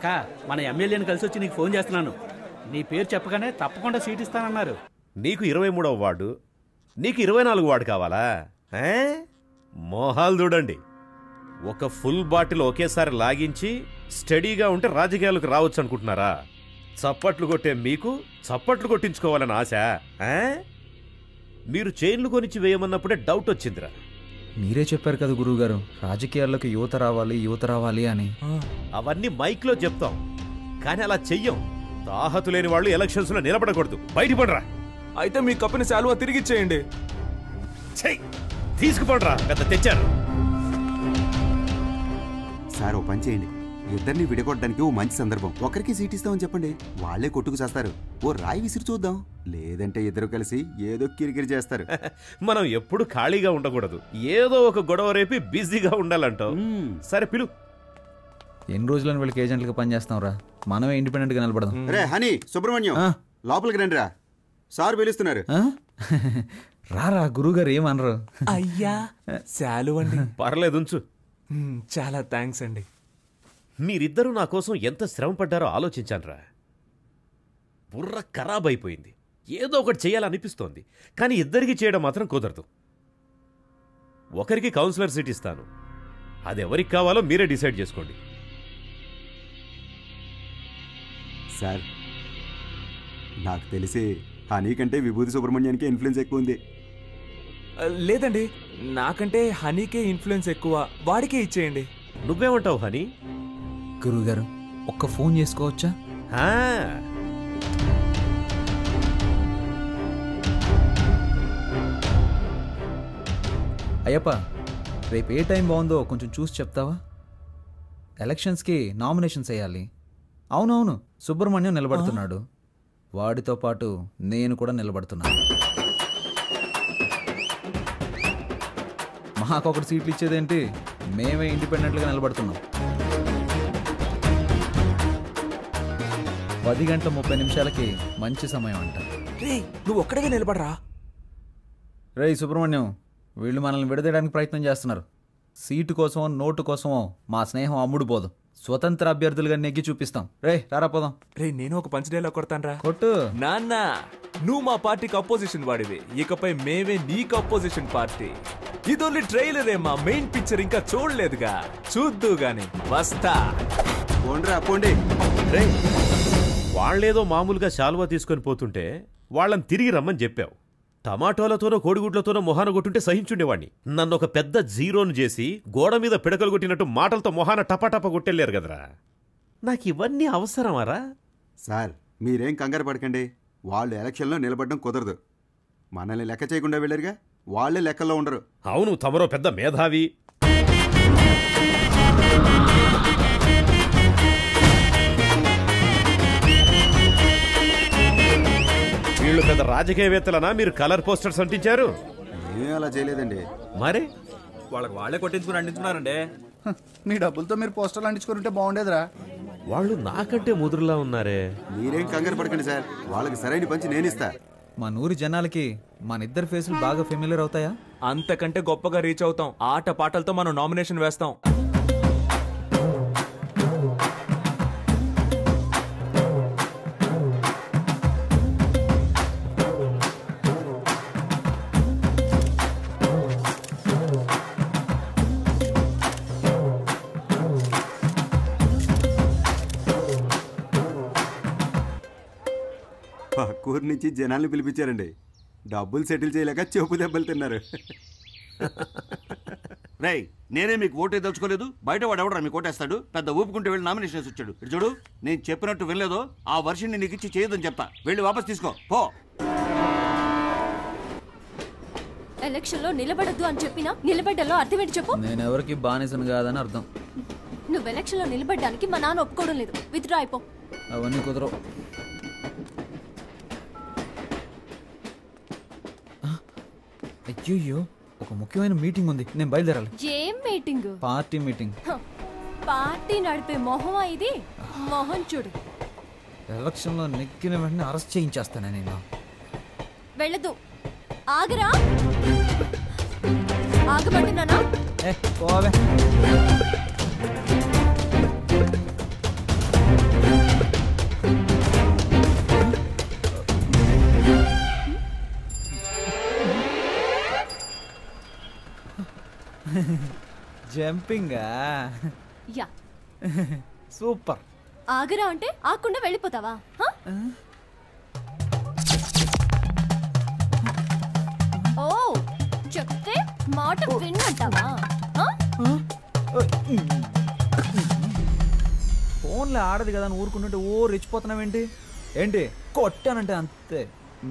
అక్క మన ఎమ్మెల్యేని కలిసి వచ్చి నీకు ఫోన్ చేస్తున్నాను. నీ పేరు చెప్పగానే తప్పకుండా సీట్ ఇస్తానన్నారు. నీకు 23వ వార్డు, నీకు 24 వార్డు కావాలా? మోహాలు చూడండి. ఒక ఫుల్ బాటిల్ ఒకేసారి లాగించి స్టడీగా ఉంటే రాజకీయాలకు రావచ్చు అనుకుంటున్నారా? చప్పట్లు కొట్టే మీకు చప్పట్లు కొట్టించుకోవాలని ఆశ? మీరు చైన్లు కొనిచ్చి వేయమన్నప్పుడే డౌట్ వచ్చిందిరా. మీరే చెప్పారు కదా గురువుగారు, రాజకీయాల్లోకి యువత రావాలి అని. అవన్నీ మైక్లో చెప్తాం, కానీ అలా చెయ్యం. తాహతు లేని వాళ్ళు ఎలక్షన్స్ లో నిలబడకూడదు. బయటపడరా. అయితే మీ కప్పిన శాలువా తిరిగిచ్చేయండి. తీసుకుపడరా, పెద్ద తెచ్చారు. సార్ ఓ పని చేయండి, ఇద్దరిని విడగొట్టడానికి ఓ మంచి సందర్భం. ఒకరికి సీట్ ఇస్తామని చెప్పండి, వాళ్లే కొట్టుకు చేస్తారు. ఓ రాయి విసిరి చూద్దాం, లేదంటే ఇద్దరు కలిసి ఏదో కిరికిరి చేస్తారు. మనం ఎప్పుడు ఖాళీగా ఉండకూడదు, ఏదో ఒక గొడవ రేపి బిజీగా ఉండాలంటావు. సరే పిలు. ఎన్ని రోజులని వీళ్ళకి ఏజెంట్లుగా పనిచేస్తాం రా, మనమే ఇండిపెండెంట్ గా నిలబడదాం. రే హనీ, సుబ్రహ్మణ్యం లోపలికి రండి రా, సార్ పిలుస్తున్నారు. రారా, గురువుగారు ఏమనరు. అయ్యా శాలువండి. పర్లేదు ఉంచు. చాలా థ్యాంక్స్ అండి. మీరిద్దరూ నా కోసం ఎంత శ్రమ పడ్డారో ఆలోచించానురా. బుర్ర ఖరాబ్ అయిపోయింది. ఏదో ఒకటి చేయాలనిపిస్తోంది, కానీ ఇద్దరికి చేయడం మాత్రం కుదరదు. ఒకరికి కౌన్సిలర్ సీట్ ఇస్తాను, అది ఎవరికి కావాలో మీరే డిసైడ్ చేసుకోండి. సార్ నాకు తెలిసి హనీ కంటే విభూతి సుబ్రహ్మణ్యానికి ఇన్ఫ్లుయెన్స్ ఎక్కువ ఉంది. లేదండి, నాకంటే హనీకే ఇన్ఫ్లుయెన్స్ ఎక్కువ, వాడికే ఇచ్చేయండి. నువ్వేమంటావు హనీ? గురువుగారు ఒక్క ఫోన్ చేసుకోవచ్చా? అయ్యప్ప, రేపు ఏ టైం బాగుందో కొంచెం చూసి చెప్తావా? ఎలక్షన్స్కి నామినేషన్స్ వేయాలి. అవునవును, సుబ్రహ్మణ్యం నిలబడుతున్నాడు, వాడితో పాటు నేను కూడా నిలబడుతున్నాను. మాకొకటి సీట్లు ఇచ్చేదేంటి, మేమే ఇండిపెండెంట్గా నిలబడుతున్నాం. 10:30 మంచి సమయం అంట. నువ్వు ఒక్కడిగా నిలబడరా. రేయ్ సుబ్రహ్మణ్యం, వీళ్ళు మనల్ని విడదీయడానికి ప్రయత్నం చేస్తున్నారు. సీటు కోసమో నోటు కోసమో మా స్నేహం అమ్ముడు పోదు. స్వతంత్ర అభ్యర్థులుగా నెగ్గి చూపిస్తాం. రే రారా పోదాం. రే నేను ఒక పంచ్ డైలాగ్ కొడతాను. కొట్టు. నాన్న, నువ్వు మా పార్టీకి అపోజిషన్ వాడివి, ఇకపై మేమే నీకు అపోజిషన్ పార్టీ. ఇది ఓన్లీ ట్రైలర్, మా మెయిన్ పిక్చర్ ఇంకా చూడలేదుగా, చూద్దు గాని వస్తా. పోండి. వాళ్లేదో మామూలుగా శాలువా తీసుకొని పోతుంటే వాళ్ళని తిరిగి రమ్మని చెప్పావు. టమాటోలతోనో కోడిగుడ్లతోనో మొహాన కొట్టుంటే సహించుండేవాణ్ణి. నన్ను ఒక పెద్ద జీరోను చేసి గోడ మీద పిడకలు కొట్టినట్టు మాటలతో మొహాన టపాటప కొట్టెళ్ళారు కదరా. నాకు ఇవన్నీ అవసరమారా? సార్ మీరేం కంగారు పడకండి, వాళ్ళు ఎలక్షన్లో నిలబడడం కుదరదు. మనల్ని లెక్క చేయకుండా వెళ్ళారుగా, వాళ్ళే లెక్కల్లో ఉండరు. అవును, తమరో పెద్ద మేధావి. వీళ్ళు పెద్ద రాజకీయవేత్తలనా? మీరు కలర్ పోస్టర్స్ అంటించారు? ఏమీ అలా చేయలేదండి. మరి వాళ్ళే కొట్టించుకుని అంటించున్నారండి. మీ డబ్బులతో మీరు పోస్టర్లు అంటించుకుంటే బాగుండేదిరా. వాళ్ళు నాకంటే ముదురులా ఉన్నారే. మీరేం కంగారు పడకండి సార్, వాళ్ళకి సరైన పంచి నేనిస్తా. మా నూరి జనాలకి మన ఇద్దరు ఫేసులు బాగా ఫెమిలియర్ అవుతాయా? అంతకంటే గొప్పగా రీచ్ అవుతాం. ఆట పాటలతో మనం నామినేషన్ వేస్తాం. పక్కూరు నుంచి జనాల్ని పిలిపించారండి, డబ్బులు సెటిల్ చేయలేక చెపు దెబ్బలు తిన్నారు. రేయ్, నేనే మీకు ఓటే దలుచుకోలేదు, బయట వాడు ఎవడరా మీకు ఓటేస్తాడు? పెద్ద ఊపుకుంటూ వెళ్ళి నామినేషన్స్ వచ్చాడు. ఇటు చూడు, నేను చెప్పినట్టు వినలేదో ఆ వర్షం నీకు ఇచ్చి చేయదని చెప్తా. వెళ్ళి వాపస్ తీసుకో పో. ఎలక్షన్ లో నిలబడద్దు అని చెప్పినా నిలబడ్డలో అర్థం ఏంటి చెప్పు? నేను ఎవరికి బానిసను కాదని అర్థం. నువ్వు ఎలక్షన్ లో నిలబడ్డానికి మా నాన్న ఒప్పుకోవడం లేదు, విత్డ్రా అయిపో. అవన్నీ కుదరవు. అయ్యో, ఒక ముఖ్యమైన మీటింగ్ ఉంది, నేను బయలుదేరాలి. ఏం మీటింగ్? Party meeting. పార్టీ నడిపే మొహం ఇది, మొహం చూడు. ఎలక్షన్ లో నెక్కిన వెంటనే అరెస్ట్ చేయించేస్తాను నేను. వెళ్ళదు, ఆగరా. ఆగమంటున్నానా? జంపింగా యా సూపర్. ఆగరా అంటే ఆకుండా వెళ్ళిపోతావా? ఓ చెప్తే మాట విన్నంటావా? ఫోన్లో ఆడదు కదా అని ఊరుకుంటుంటే ఓ రెచ్చిపోతున్నావేంటి? ఏంటి కొట్టానంటే అంతే.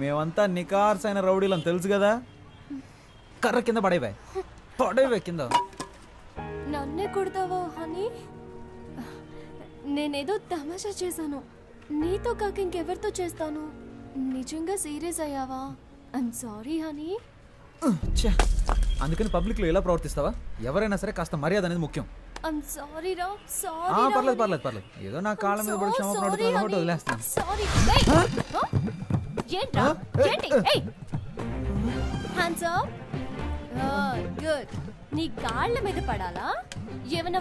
మేమంతా నికార్స్ అయిన రౌడీలని తెలుసు కదా. కర్ర కింద పడేవే కింద. నన్నే కొడతావా హనీ? నేనేదో తమాషా చేశాను. నీతో కాక ఇంకెవరితో చేస్తాను? నిజంగా సీరియస్ అయ్యావా? I'm sorry honey. అందుకని పబ్లిక్లో ఎలా ప్రవర్తిస్తావా? ఎవరైనా సరే కాస్త మర్యాద అనేది ముఖ్యం. ఐఎమ్ సారీ రా. సారీ. పర్లేదు. ఏదో నా కాళ్ళ మీద పడి క్షమాపణ అడుగుతున్నా కాబట్టి వదిలేస్తాను. సారీ. ఏంట్రా? ఏంటి? ఏయ్ హ్యాండ్స్ అప్. గుడ్. నీ కాళ్ళ మీద పడాలా? ఏమన్నా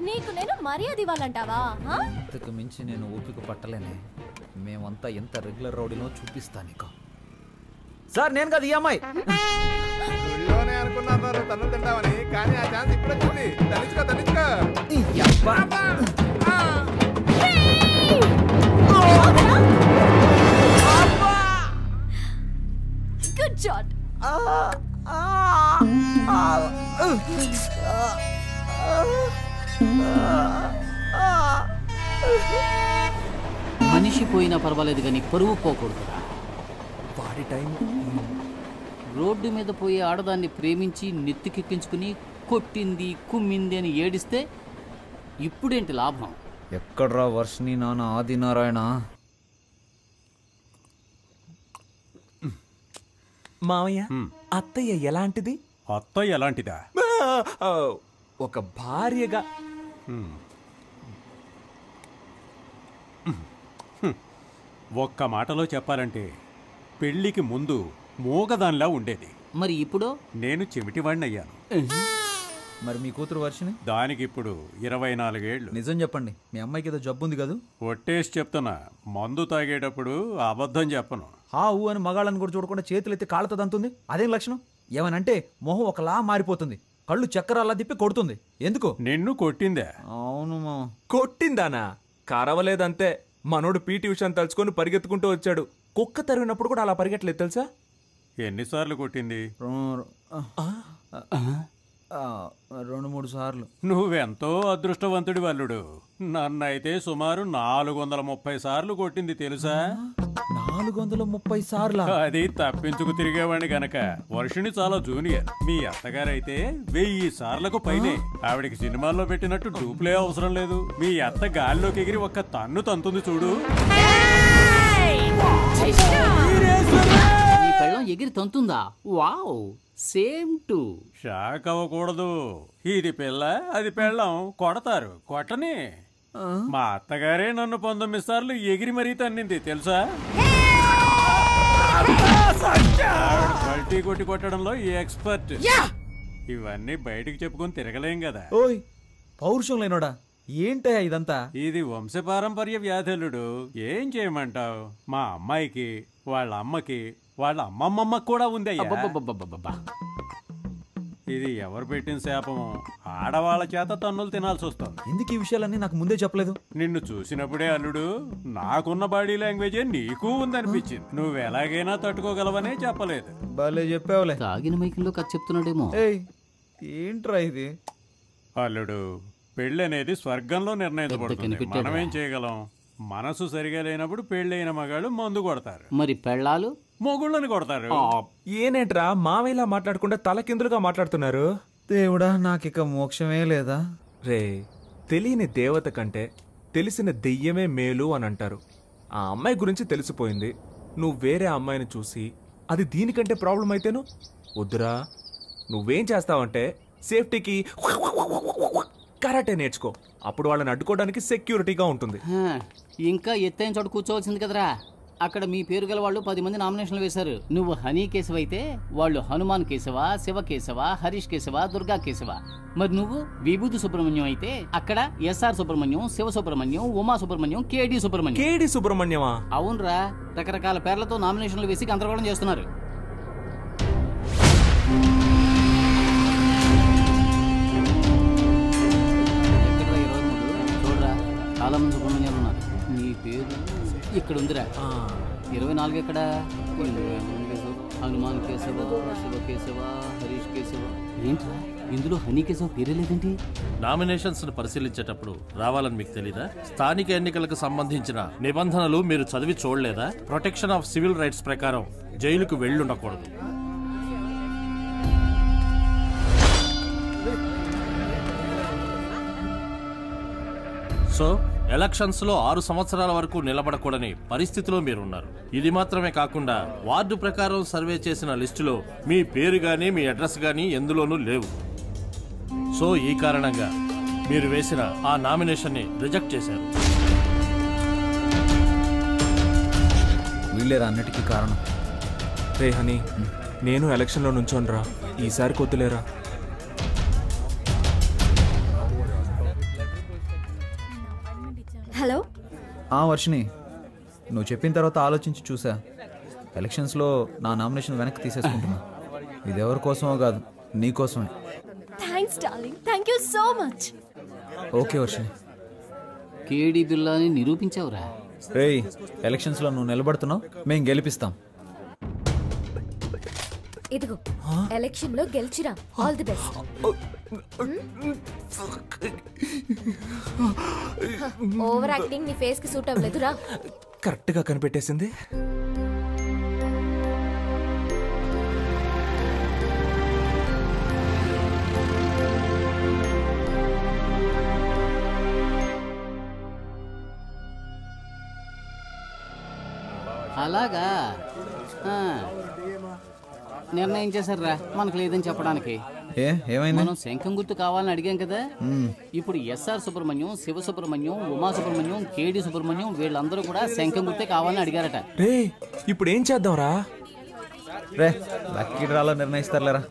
నీకు నేను మర్యాద ఇవ్వాలంటావా? ఇంతకు మించి నేను ఓపిక పట్టలేనే. మేమంతా ఎంత రెగ్యులర్ రౌడీలో చూపిస్తా నీకు. సార్ నేను కాదు ఈ అమ్మాయి. అనుకున్నారు తను తింటామని, కానీ ఆ ఛాన్స్ ఇప్పుడే చూడి. తనిచ్చుకో. Good shot. మనిషి పోయినా పర్వాలేదు కానీ పరువు పోకూడదురా. వాడి టైం. రోడ్డు మీద పోయే ఆడదాన్ని ప్రేమించి నెత్తికెక్కించుకుని కొట్టింది కుమ్మింది అని ఏడిస్తే ఇప్పుడేంటి లాభం? ఎక్కడ్రా వర్షిని నాన్న ఆదినారాయణ? మావయ్య అత్తయ్య ఎలాంటిది? అత్తయ్య ఎలాంటిదా? ఒక భార్యగా. ఒక్క మాటలో చెప్పాలంటే పెళ్లికి ముందు మూగదానిలా ఉండేది. మరి ఇప్పుడు నేను చెమిటివాణ్ణయ్యాను. మరి మీ కూతురు వర్షిని? దానికి ఇప్పుడు 24 ఏళ్ళు. నిజం చెప్పండి, మీ అమ్మాయికి ఏదో జబ్బు ఉంది కదా? ఒట్టేసి చెప్తున్నా, మందు తాగేటప్పుడు అబద్ధం చెప్పను. ఊ అని మగాళ్ళని కూడా చూడకుండా చేతులు ఎత్తి కాళ్ళతో దంతుంది. అదేం లక్షణం? ఏమనంటే మొహం ఒకలా మారిపోతుంది, కళ్ళు చక్కెరలా తిప్పి కొడుతుంది. ఎందుకు? నిన్ను కొట్టిందే? అవును. కొట్టిందానా? కరవలేదంతే. మనోడు పీటీ ఉషాని తలుచుకొని పరిగెత్తుకుంటూ వచ్చాడు. కుక్క తరిగినప్పుడు కూడా అలా పరిగెట్టలేదు తెలుసా? ఎన్నిసార్లు కొట్టింది? 2-3 సార్లు. నువ్వెంతో అదృష్టవంతుడి వల్లుడు. నన్నైతే సుమారు 430 సార్లు కొట్టింది తెలుసా? 430 సార్లు? అది తప్పించుకు తిరిగేవాడిని గనక. వర్షిని చాలా జూనియర్. మీ అత్తగారైతే 1000 సార్లకు పైనే. ఆవిడికి సినిమాల్లో పెట్టినట్టు డూప్లే అవసరం లేదు. మీ అత్త గాల్లోకి ఎగిరి ఒక్క తన్ను తంతుంది చూడు. ఈ పెళ్ళం ఎగిరి తంతుందా? Wow, same too. షాక్ అవ్వకూడదు. ఇది పిల్ల, అది పెళ్ళం. కొడతారు, కొట్టని. మా అత్తగారే నన్ను 19 సార్లు ఎగిరి మరీ తన్నింది తెలుసా? మల్టీ కొట్టి కొట్టడంలో ఎక్స్పర్ట్. ఇవన్నీ బయటికి చెప్పుకొని తిరగలేం కదా. ఓయ్ పౌరుషం లేనోడా, ఏంటయ్యా ఇదంతా? ఇది వంశపారంపర్య వ్యాధులుడు. ఏం చేయమంటావు? మా అమ్మాయికి, వాళ్ళ అమ్మకి, వాళ్ళ అమ్మమ్మమ్మకి కూడా ఉందయ్యా. ఇది ఎవరు పెట్టిన శాపము? ఆడవాళ్ళ చేత తన్నులు తినాల్సి వస్తుంది. ఎందుకు ఈ విషయాలన్నీ నాకు ముందే చెప్పలేదు? నిన్ను చూసినప్పుడే అల్లుడు, నాకున్న బాడీ లాంగ్వేజే నీకు ఉందనిపించింది. నువ్వు ఎలాగైనా తట్టుకోగలవనే చెప్పలేదు. భలే చెప్పావులే. తాగిన మైకంలో కథ చెప్తున్నాడేమో. ఏంట్రా ఇది? అల్లుడు, పెళ్ళి అనేది స్వర్గంలో నిర్ణయించబడుతుంది. మనమేం చేయగలం? మనసు సరిగా లేనప్పుడు పెళ్ళైన మగాళ్ళు మందు కొడతారు. మరి పెళ్ళాలు మొగుళ్ళని కొడతారు. ఏనేట్రా మావేలా మాట్లాడకుండా తలకిందులుగా మాట్లాడుతున్నారు? దేవుడా, నాకిక మోక్షమే లేదా? రే, తెలియని దేవత కంటే తెలిసిన దెయ్యమే మేలు అని అంటారు. ఆ అమ్మాయి గురించి తెలిసిపోయింది. నువ్వు వేరే అమ్మాయిని చూసి అది దీనికంటే ప్రాబ్లం అయితేను వద్దురా. నువ్వేం చేస్తావంటే సేఫ్టీకి కరాటే నేర్చుకో. అప్పుడు వాళ్ళని అడ్డుకోవడానికి సెక్యూరిటీగా ఉంటుంది. ఇంకా ఎత్తైన చోట కూర్చోవలసింది కదరా. అక్కడ మీ పేరు గల వాళ్ళు 10 మంది నామినేషన్లు వేశారు. నువ్వు హనీ కేశవ అయితే వాళ్ళు హనుమాన్ కేశవ, శివ కేశవ, హరీష్ కేశవ, దుర్గా కేశవ. మరి నువ్వు విభూతి సుబ్రహ్మణ్యం అయితే అక్కడ ఎస్ఆర్ సుబ్రహ్మణ్యం, శివ సుబ్రహ్మణ్యం, ఉమా సుబ్రహ్మణ్యం, కేడి సుబ్రహ్మణ్యం. కేడి సుబ్రహ్మణ్యమా? అవునరా, రకరకాల పేర్లతో నామినేషన్లు వేసి గందరగోళం చేస్తున్నారు. చాలా మంది సుబ్రహ్మణ్యాలు ఉన్నారు. నీ పేరు ఇక్కడ ఉందిరా. 24 ఎక్కడ? హనుమాన్ కేశవ, శివ కేశవ, హరీష్ కేశవ. ఏంట్రా ఇందులో హనీ కేశవ పేరే లేదేంటి? నామినేషన్స్ ను పరిశీలించేటప్పుడు రావాలని మీకు తెలీదా? స్థానిక ఎన్నికలకు సంబంధించిన నిబంధనలు మీరు చదివి చూడలేదా? ప్రొటెక్షన్ ఆఫ్ సివిల్ రైట్స్ ప్రకారం జైలుకు వెళ్ళుండకూడదు. సో ఎలక్షన్స్ లో 6 సంవత్సరాల వరకు నిలబడకూడని పరిస్థితిలో మీరున్నారు. ఇది మాత్రమే కాకుండా వార్డు ప్రకారం సర్వే చేసిన లిస్టులో మీ పేరు గానీ మీ అడ్రస్ గానీ ఎందులోనూ లేవు. సో ఈ కారణంగా మీరు వేసిన ఆ నామినేషన్ ని రిజెక్ట్ చేశారు. వీళ్ళేరా అన్నిటికీ కారణం. రే హనీ, నేను ఎలక్షన్లో నుంచోనరా, ఈసారి కొద్దులేరా. హలో. వర్షిని, నువ్వు చెప్పిన తర్వాత ఆలోచించి చూసా. ఎలక్షన్స్లో నా నామినేషన్ వెనక్కి తీసేసుకుంటున్నా. ఇది ఎవరి కోసమో కాదు, నీ కోసమే. Thanks darling, thank you so much. Okay Varshini. కేడి బిల్లాని నిరూపించావురా. రేయ్, ఎలక్షన్స్లో నువ్వు నిలబడుతున్నావు, మేము గెలిపిస్తాం. ఇదిగో ఎలక్షన్ లో గెలిచిరా. All the best. Over acting నీ ఫేస్ కి సూట్ అవ్వలేదురా. కరెక్ట్ గా కనిపెట్టేసింది. అలాగా నిర్ణయం చేశారా? మనకు లేదని చెప్పడానికి. ఏమైంది? మనం శంఖం గుర్తు కావాలని అడిగాం కదా. ఇప్పుడు ఎస్ఆర్ సుబ్రహ్మణ్యం, శివ సుబ్రహ్మణ్యం, ఉమా సుబ్రహ్మణ్యం, కేడి సుబ్రహ్మణ్యం వీళ్ళందరూ కూడా శంఖం గుర్తే కావాలని అడిగారట. రే, ఇప్పుడు ఏం చేద్దాం రా? రే, లక్కీ డ్రాలో నిర్ణయిస్తారులేరా.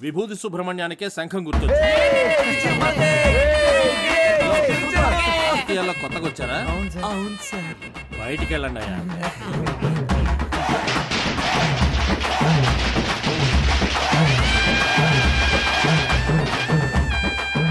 విభూతి సుబ్రహ్మణ్యానికే శంఖం గుర్తు. కొత్తగా వచ్చారా? అవును సార్. బయటికి వెళ్ళండి అయ్యా.